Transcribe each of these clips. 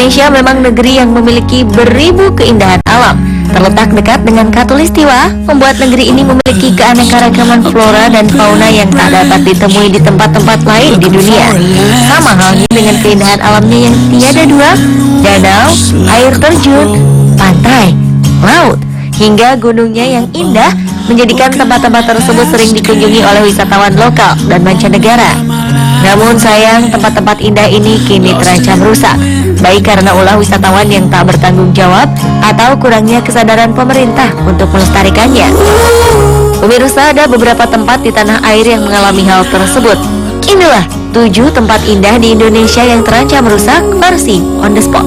Indonesia memang negeri yang memiliki beribu keindahan alam. Terletak dekat dengan Khatulistiwa, membuat negeri ini memiliki keanekaragaman flora dan fauna yang tak dapat ditemui di tempat-tempat lain di dunia. Sama halnya dengan keindahan alamnya yang tiada dua, danau, air terjun, pantai, laut, hingga gunungnya yang indah menjadikan tempat-tempat tersebut sering dikunjungi oleh wisatawan lokal dan mancanegara. Namun sayang, tempat-tempat indah ini kini terancam rusak, baik karena ulah wisatawan yang tak bertanggung jawab atau kurangnya kesadaran pemerintah untuk melestarikannya. Pemirsa, ada beberapa tempat di tanah air yang mengalami hal tersebut. Inilah 7 tempat indah di Indonesia yang terancam rusak versi On The Spot.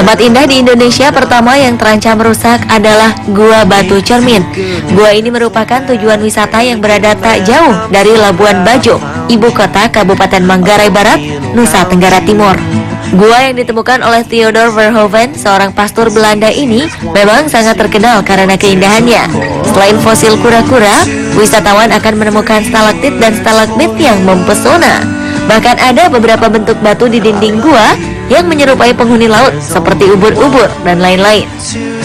Tempat indah di Indonesia pertama yang terancam rusak adalah Gua Batu Cermin. Gua ini merupakan tujuan wisata yang berada tak jauh dari Labuan Bajo, ibu kota Kabupaten Manggarai Barat, Nusa Tenggara Timur. Gua yang ditemukan oleh Theodor Verhoeven, seorang pastor Belanda ini, memang sangat terkenal karena keindahannya. Selain fosil kura-kura, wisatawan akan menemukan stalaktit dan stalagmit yang mempesona. Bahkan ada beberapa bentuk batu di dinding gua yang menyerupai penghuni laut seperti ubur-ubur dan lain-lain.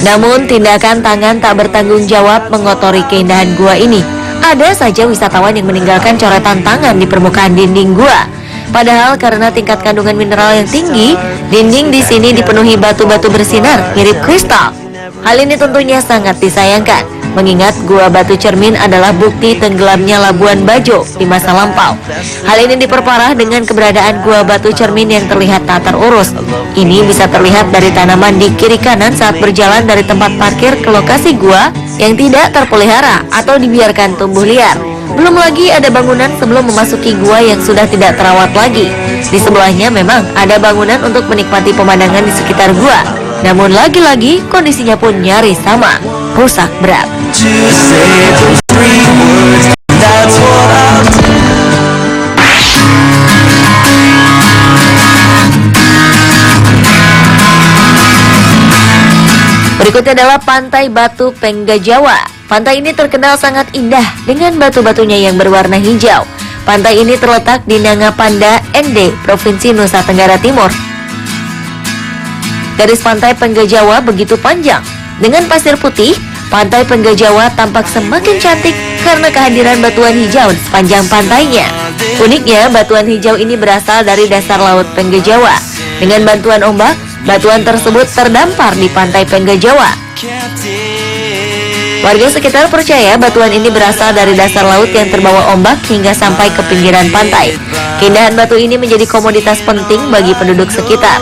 Namun tindakan tangan tak bertanggung jawab mengotori keindahan gua ini. Ada saja wisatawan yang meninggalkan coretan tangan di permukaan dinding gua. Padahal karena tingkat kandungan mineral yang tinggi, dinding di sini dipenuhi batu-batu bersinar mirip kristal. Hal ini tentunya sangat disayangkan, mengingat Gua Batu Cermin adalah bukti tenggelamnya Labuan Bajo di masa lampau. Hal ini diperparah dengan keberadaan Gua Batu Cermin yang terlihat tak terurus. Ini bisa terlihat dari tanaman di kiri kanan saat berjalan dari tempat parkir ke lokasi gua yang tidak terpelihara atau dibiarkan tumbuh liar. Belum lagi ada bangunan sebelum memasuki gua yang sudah tidak terawat lagi. Di sebelahnya memang ada bangunan untuk menikmati pemandangan di sekitar gua. Namun lagi-lagi kondisinya pun nyaris sama, rusak berat. Berikutnya adalah Pantai Batu Penggajawa. Pantai ini terkenal sangat indah dengan batu-batunya yang berwarna hijau. Pantai ini terletak di Nangapanda, Ende, Provinsi Nusa Tenggara Timur. Garis pantai Penggajawa begitu panjang. Dengan pasir putih, Pantai Penggajawa tampak semakin cantik karena kehadiran batuan hijau di sepanjang pantainya. Uniknya, batuan hijau ini berasal dari dasar laut Penggajawa. Dengan bantuan ombak, batuan tersebut terdampar di Pantai Penggajawa. Warga sekitar percaya batuan ini berasal dari dasar laut yang terbawa ombak hingga sampai ke pinggiran pantai. Keindahan batu ini menjadi komoditas penting bagi penduduk sekitar.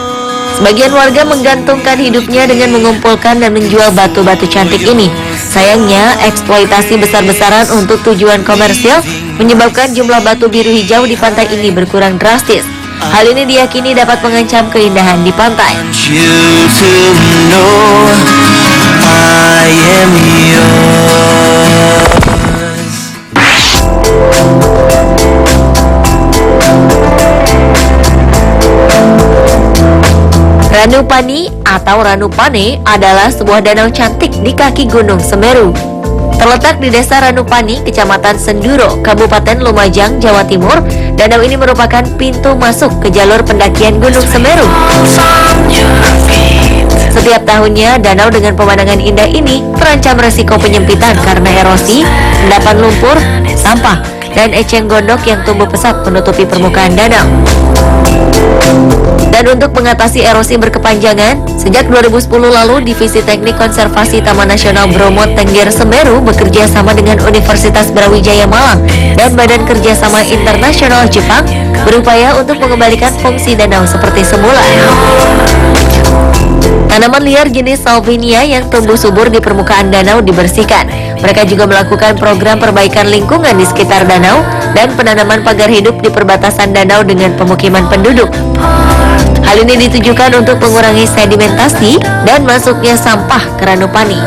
Sebagian warga menggantungkan hidupnya dengan mengumpulkan dan menjual batu-batu cantik ini. Sayangnya, eksploitasi besar-besaran untuk tujuan komersil menyebabkan jumlah batu biru hijau di pantai ini berkurang drastis. Hal ini diyakini dapat mengancam keindahan di pantai. Ranupani atau Ranupane adalah sebuah danau cantik di kaki Gunung Semeru. Terletak di Desa Ranupani, Kecamatan Senduro, Kabupaten Lumajang, Jawa Timur. Danau ini merupakan pintu masuk ke jalur pendakian Gunung Semeru. Setiap tahunnya, danau dengan pemandangan indah ini terancam resiko penyempitan karena erosi, endapan lumpur, sampah, dan eceng gondok yang tumbuh pesat menutupi permukaan danau. Dan untuk mengatasi erosi berkepanjangan, sejak 2010 lalu, Divisi Teknik Konservasi Taman Nasional Bromo Tengger Semeru bekerja sama dengan Universitas Brawijaya Malang dan Badan Kerjasama Internasional Jepang berupaya untuk mengembalikan fungsi danau seperti semula. Tanaman liar jenis Salvinia yang tumbuh subur di permukaan danau dibersihkan. Mereka juga melakukan program perbaikan lingkungan di sekitar danau dan penanaman pagar hidup di perbatasan danau dengan pemukiman penduduk. Hal ini ditujukan untuk mengurangi sedimentasi dan masuknya sampah ke Ranupani.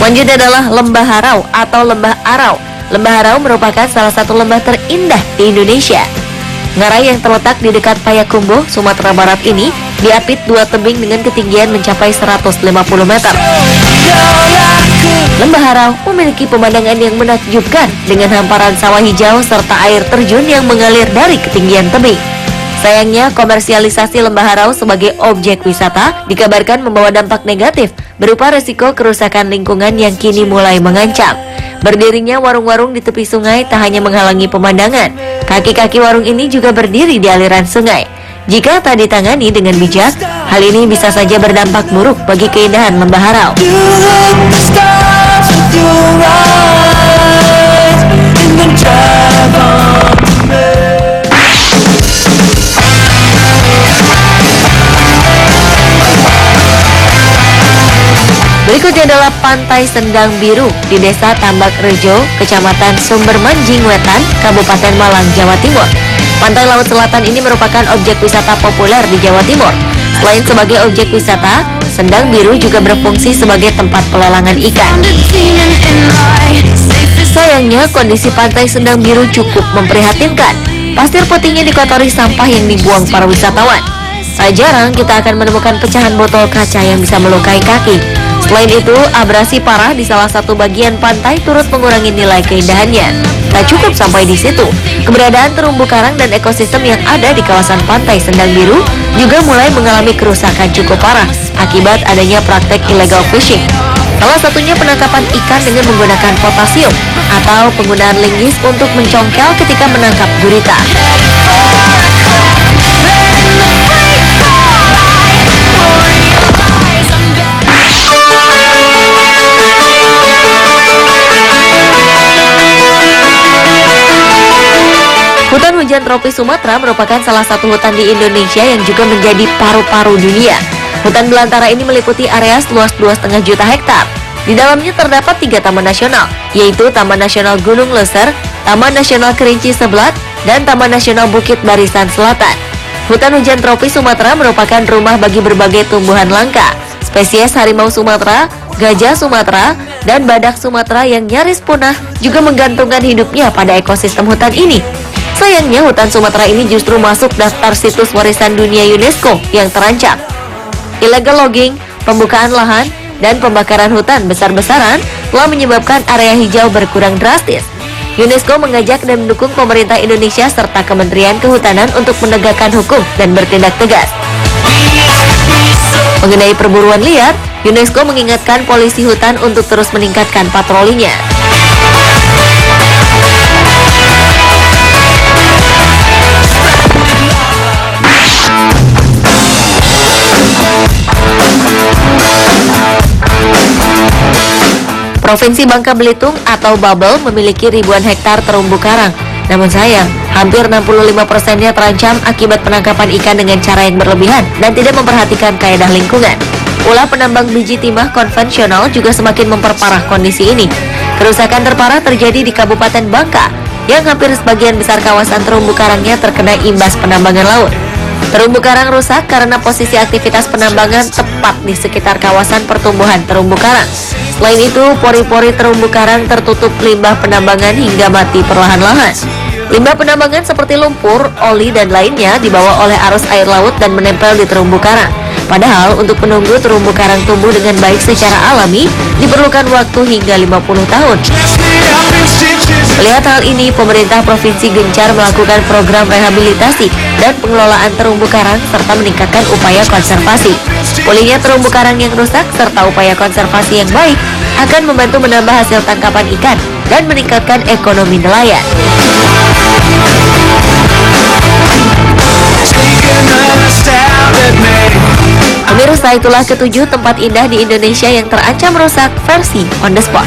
Selanjutnya adalah Lembah Harau atau Lembah Arau. Lembah Harau merupakan salah satu lembah terindah di Indonesia. Ngarai yang terletak di dekat Payakumbuh, Sumatera Barat ini diapit dua tebing dengan ketinggian mencapai 150 meter. Lembah Harau memiliki pemandangan yang menakjubkan dengan hamparan sawah hijau serta air terjun yang mengalir dari ketinggian tebing. Sayangnya, komersialisasi Lembah Harau sebagai objek wisata dikabarkan membawa dampak negatif berupa resiko kerusakan lingkungan yang kini mulai mengancam. Berdirinya warung-warung di tepi sungai tak hanya menghalangi pemandangan, kaki-kaki warung ini juga berdiri di aliran sungai. Jika tak ditangani dengan bijak, hal ini bisa saja berdampak buruk bagi keindahan Lembah Harau. Berikutnya adalah Pantai Sendang Biru di Desa Tambak Rejo, Kecamatan Sumbermanjing Wetan, Kabupaten Malang, Jawa Timur. Pantai Laut Selatan ini merupakan objek wisata populer di Jawa Timur. Selain sebagai objek wisata, Sendang Biru juga berfungsi sebagai tempat pelelangan ikan. Sayangnya, kondisi Pantai Sendang Biru cukup memprihatinkan. Pasir putihnya dikotori sampah yang dibuang para wisatawan. Tak jarang kita akan menemukan pecahan botol kaca yang bisa melukai kaki. Selain itu, abrasi parah di salah satu bagian pantai turut mengurangi nilai keindahannya. Tak cukup sampai di situ, keberadaan terumbu karang dan ekosistem yang ada di kawasan Pantai Sendang Biru juga mulai mengalami kerusakan cukup parah akibat adanya praktek illegal fishing. Salah satunya penangkapan ikan dengan menggunakan potasium atau penggunaan linggis untuk mencongkel ketika menangkap gurita. Hutan hujan tropis Sumatera merupakan salah satu hutan di Indonesia yang juga menjadi paru-paru dunia. Hutan belantara ini meliputi area seluas 2,5 juta hektar. Di dalamnya terdapat 3 taman nasional, yaitu Taman Nasional Gunung Leser, Taman Nasional Kerinci Seblat, dan Taman Nasional Bukit Barisan Selatan. Hutan hujan tropis Sumatera merupakan rumah bagi berbagai tumbuhan langka, spesies harimau Sumatera, gajah Sumatera, dan badak Sumatera yang nyaris punah juga menggantungkan hidupnya pada ekosistem hutan ini. Sayangnya, hutan Sumatera ini justru masuk daftar situs warisan dunia UNESCO yang terancam. Illegal logging, pembukaan lahan, dan pembakaran hutan besar-besaran telah menyebabkan area hijau berkurang drastis. UNESCO mengajak dan mendukung pemerintah Indonesia serta Kementerian Kehutanan untuk menegakkan hukum dan bertindak tegas. Mengenai perburuan liar, UNESCO mengingatkan polisi hutan untuk terus meningkatkan patrolinya. Provinsi Bangka Belitung atau Babel memiliki ribuan hektar terumbu karang. Namun sayang, hampir 65%-nya terancam akibat penangkapan ikan dengan cara yang berlebihan dan tidak memperhatikan kaedah lingkungan. Ulah penambang biji timah konvensional juga semakin memperparah kondisi ini. Kerusakan terparah terjadi di Kabupaten Bangka, yang hampir sebagian besar kawasan terumbu karangnya terkena imbas penambangan laut. Terumbu karang rusak karena posisi aktivitas penambangan tepat di sekitar kawasan pertumbuhan terumbu karang. Selain itu, pori-pori terumbu karang tertutup limbah penambangan hingga mati perlahan-lahan. Limbah penambangan seperti lumpur, oli, dan lainnya dibawa oleh arus air laut dan menempel di terumbu karang. Padahal untuk menunggu terumbu karang tumbuh dengan baik secara alami diperlukan waktu hingga 50 tahun. Melihat hal ini, pemerintah provinsi gencar melakukan program rehabilitasi dan pengelolaan terumbu karang serta meningkatkan upaya konservasi. Pulihnya terumbu karang yang rusak serta upaya konservasi yang baik akan membantu menambah hasil tangkapan ikan dan meningkatkan ekonomi nelayan. Pemirsa, itulah ketujuh tempat indah di Indonesia yang terancam rusak versi On The Spot.